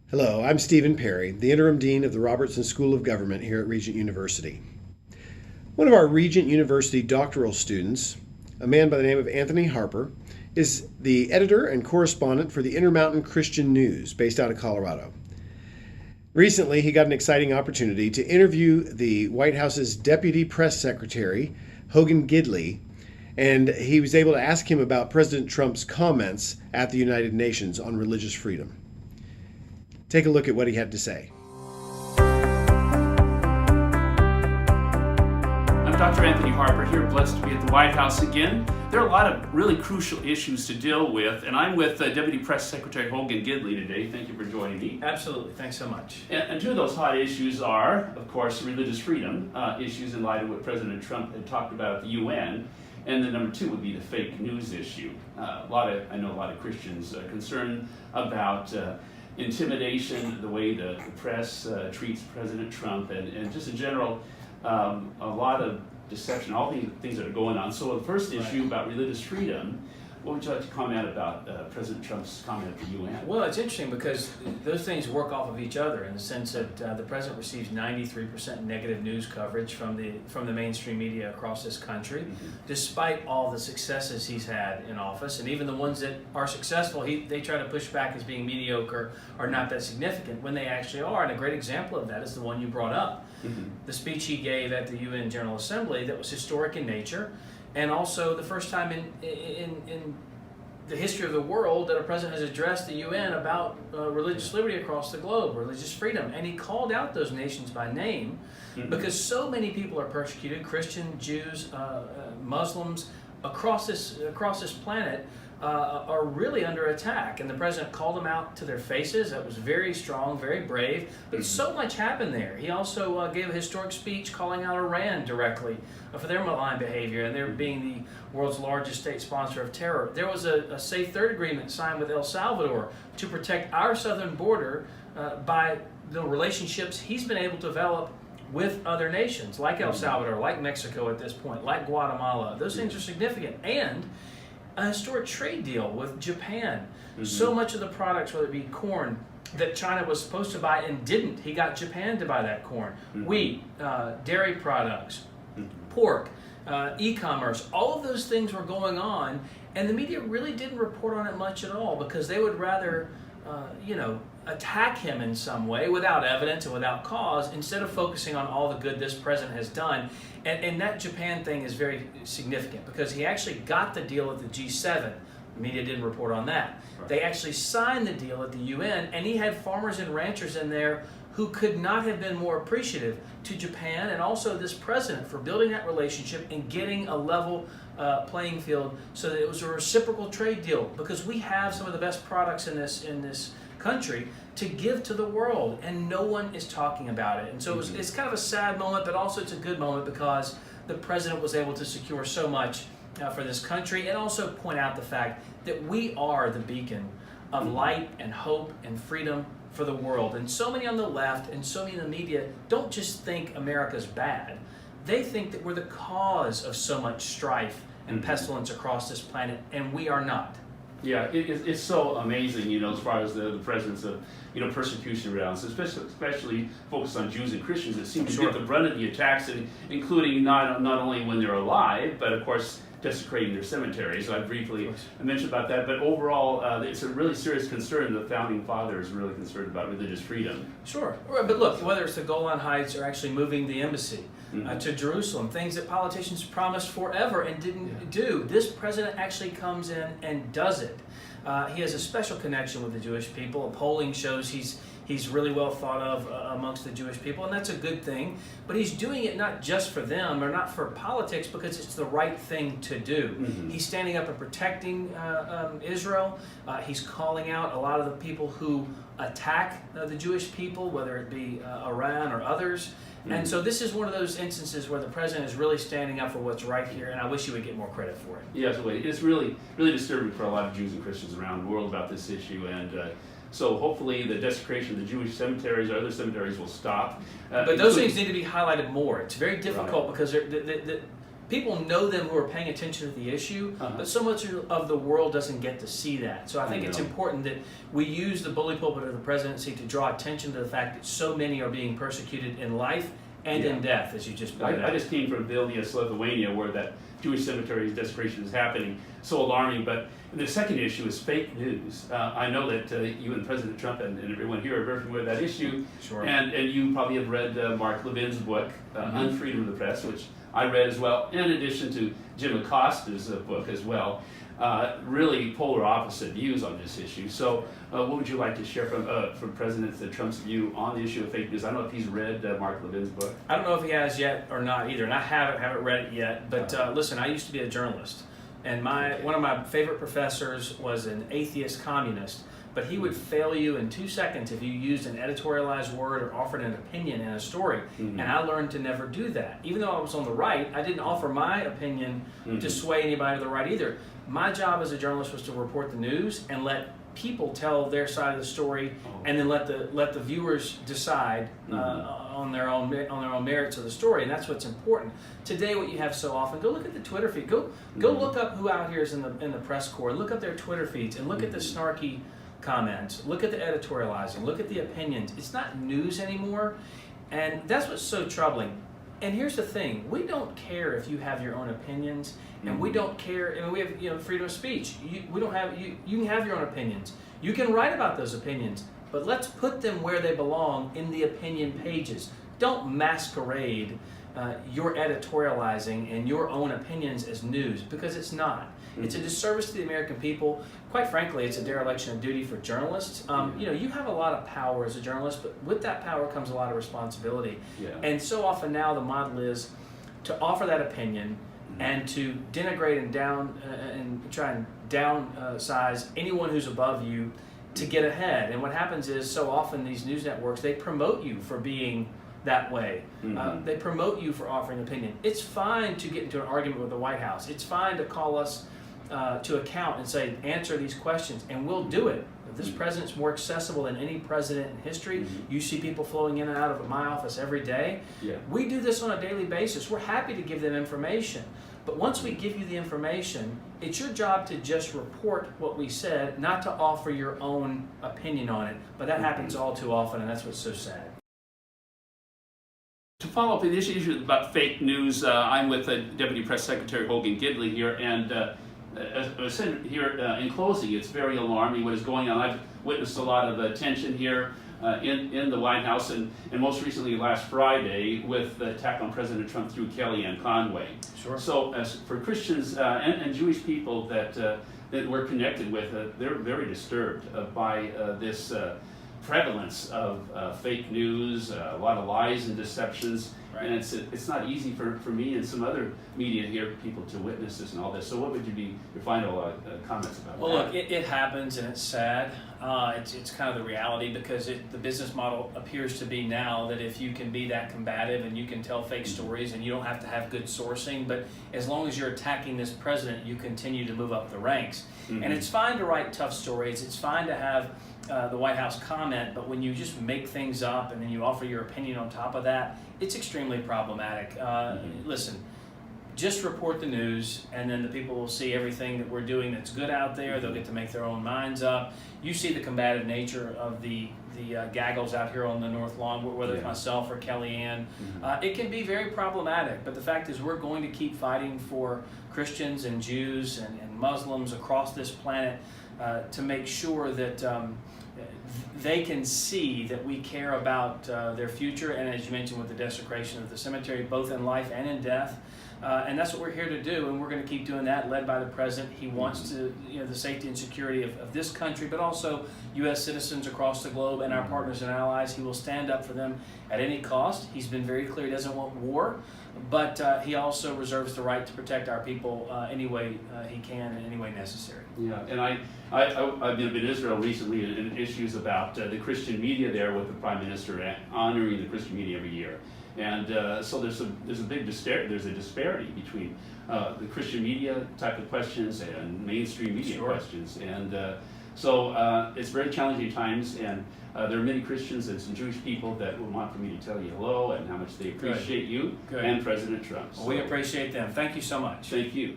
Hello, I'm Stephen Perry, the Interim Dean of the Robertson School of Government here at Regent University. One of our Regent University Doctoral students, a man by the name of Anthony Harper, is the editor and correspondent for the Intermountain Christian News based out of Colorado. Recently, he got an exciting opportunity to interview the White House's Deputy Press Secretary, Hogan Gidley, and he was able to ask him about President Trump's comments at the United Nations on religious freedom. Take a look at what he had to say. I'm Dr. Anthony Harper here, blessed to be at the White House again. There are a lot of really crucial issues to deal with, and I'm with Deputy Press Secretary Hogan Gidley today. Thank you for joining me. Absolutely, thanks so much. And two of those hot issues are, of course, religious freedom issues in light of what President Trump had talked about at the UN. And then number two would be the fake news issue. I know a lot of Christians are concerned about intimidation, the way the press treats President Trump, and just in general, a lot of deception, all these things that are going on. So the first issue about religious freedom, what would you like to comment about President Trump's comment at the UN? Well, it's interesting because those things work off of each other in the sense that the president receives 93% negative news coverage from the mainstream media across this country, despite all the successes he's had in office, and even the ones that are successful, they try to push back as being mediocre or not that significant when they actually are. And a great example of that is the one you brought up, the speech he gave at the UN General Assembly that was historic in nature. And also the first time in the history of the world that a president has addressed the UN about religious liberty across the globe, religious freedom. And he called out those nations by name because so many people are persecuted, Christian, Jews, Muslims, across this planet are really under attack. And the president called them out to their faces. That was very strong, very brave. But so much happened there. He also gave a historic speech calling out Iran directly for their malign behavior and their being the world's largest state sponsor of terror. There was a safe third agreement signed with El Salvador to protect our southern border by the relationships he's been able to develop with other nations, like El Salvador, like Mexico at this point, like Guatemala. Those things are significant. And a historic trade deal with Japan. So much of the products, whether it be corn, that China was supposed to buy and didn't, he got Japan to buy that corn. Wheat, dairy products, pork, e-commerce, all of those things were going on, and the media really didn't report on it much at all because they would rather, attack him in some way without evidence and without cause instead of focusing on all the good this president has done. And that Japan thing is very significant because he actually got the deal at the G7. The media didn't report on that. Right. They actually signed the deal at the UN, and he had farmers and ranchers in there who could not have been more appreciative to Japan and also this president for building that relationship and getting a level playing field so that it was a reciprocal trade deal because we have some of the best products in this country to give to the world, and no one is talking about it. And so it's kind of a sad moment, but also it's a good moment because the president was able to secure so much for this country and also point out the fact that we are the beacon of light and hope and freedom for the world. And so many on the left and so many in the media don't just think America's bad. They think that we're the cause of so much strife and pestilence across this planet, and we are not. Yeah, it's so amazing, as far as the presence of, persecution around, so especially focused on Jews and Christians that seem to get the brunt of the attacks, and including not only when they're alive, but of course desecrating their cemeteries. So I mentioned about that, but overall, it's a really serious concern. The founding fathers are really concerned about religious freedom. Sure, but look, whether it's the Golan Heights or actually moving the embassy to Jerusalem, things that politicians promised forever and didn't do, this president actually comes in and does it. He has a special connection with the Jewish people. Polling shows he's really well thought of amongst the Jewish people, and that's a good thing. But he's doing it not just for them or not for politics because it's the right thing to do. He's standing up and protecting Israel. He's calling out a lot of the people who attack the Jewish people, whether it be Iran or others. And so this is one of those instances where the president is really standing up for what's right here, and I wish he would get more credit for it. Yeah, absolutely. It's really, really disturbing for a lot of Jews and Christians around the world about this issue, and so hopefully the desecration of the Jewish cemeteries or other cemeteries will stop. But those things need to be highlighted more. It's very difficult because people know them who are paying attention to the issue, but so much of the world doesn't get to see that. So I think it's important that we use the bully pulpit of the presidency to draw attention to the fact that so many are being persecuted in life and in death, as you just pointed out. I just came from Vilnius, Lithuania, where that Jewish cemetery desecration is happening. So alarming. But the second issue is fake news. I know that you and President Trump and everyone here are very familiar with that issue. Sure. And you probably have read Mark Levin's book, Unfreedom of the Press, which I read as well, in addition to Jim Acosta's book as well. Really polar opposite views on this issue. So what would you like to share from President Trump's view on the issue of fake news? I don't know if he's read Mark Levin's book. I don't know if he has yet or not either, and I haven't read it yet. But listen, I used to be a journalist, and one of my favorite professors was an atheist communist, but he would fail you in 2 seconds if you used an editorialized word or offered an opinion in a story. And I learned to never do that. Even though I was on the right, I didn't offer my opinion to sway anybody to the right either. My job as a journalist was to report the news and let people tell their side of the story, and then let the viewers decide on their own merits of the story, and that's what's important. Today, what you have so often, go look at the Twitter feed. Go look up who out here is in the press corps. Look up their Twitter feeds and look at the snarky comments. Look at the editorializing. Look at the opinions. It's not news anymore, and that's what's so troubling. And here's the thing: we don't care if you have your own opinions, and we don't care. And we have freedom of speech. You can have your own opinions. You can write about those opinions, but let's put them where they belong, in the opinion pages. Don't masquerade your editorializing and your own opinions as news, because it's not. It's a disservice to the American people. Quite frankly, it's a dereliction of duty for journalists. You have a lot of power as a journalist, but with that power comes a lot of responsibility. And so often now the model is to offer that opinion and to denigrate and try and downsize anyone who's above you to get ahead. And what happens is, so often these news networks, they promote you for being that way. They promote you for offering opinion. It's fine to get into an argument with the White House. It's fine to call us to account and say, answer these questions, and we'll do it. This president's more accessible than any president in history. You see people flowing in and out of my office every day. We do this on a daily basis. We're happy to give them information. But once we give you the information, it's your job to just report what we said, not to offer your own opinion on it. But that happens all too often, and that's what's so sad. To follow up on this issue about fake news, I'm with Deputy Press Secretary Hogan Gidley here, and as I said here in closing, it's very alarming what is going on. I've witnessed a lot of tension here in the White House, and most recently last Friday with the attack on President Trump through Kellyanne Conway. Sure. So as for Christians and Jewish people that we're connected with, they're very disturbed by this prevalence of fake news, a lot of lies and deceptions. And it's not easy for me and some other media here, people to witness this and all this. So what would be your final comments about that? Well, look, it happens, and it's sad. It's kind of the reality, because the business model appears to be now that if you can be that combative and you can tell fake stories and you don't have to have good sourcing, but as long as you're attacking this president, you continue to move up the ranks. And it's fine to write tough stories. It's fine to have the White House comment, but when you just make things up and then you offer your opinion on top of that, it's extremely problematic. Listen, just report the news, and then the people will see everything that we're doing that's good out there. They'll get to make their own minds up. You see the combative nature of the gaggles out here on the North Lawn, whether it's myself or Kellyanne. It can be very problematic, but the fact is we're going to keep fighting for Christians and Jews and Muslims across this planet to make sure that they can see that we care about their future, and as you mentioned with the desecration of the cemetery, both in life and in death. And that's what we're here to do, and we're going to keep doing that, led by the president. He wants to, the safety and security of this country, but also U.S. citizens across the globe and our partners and allies. He will stand up for them at any cost. He's been very clear he doesn't want war, but he also reserves the right to protect our people any way he can, in any way necessary. Yeah, and I've been in Israel recently in issues about the Christian media there, with the Prime Minister honoring the Christian media every year. And so there's a big disparity between the Christian media type of questions and mainstream media questions. And So it's very challenging times, and there are many Christians and some Jewish people that would want for me to tell you hello and how much they appreciate you Good. and President Trump. Well, we appreciate them. Thank you so much. Thank you.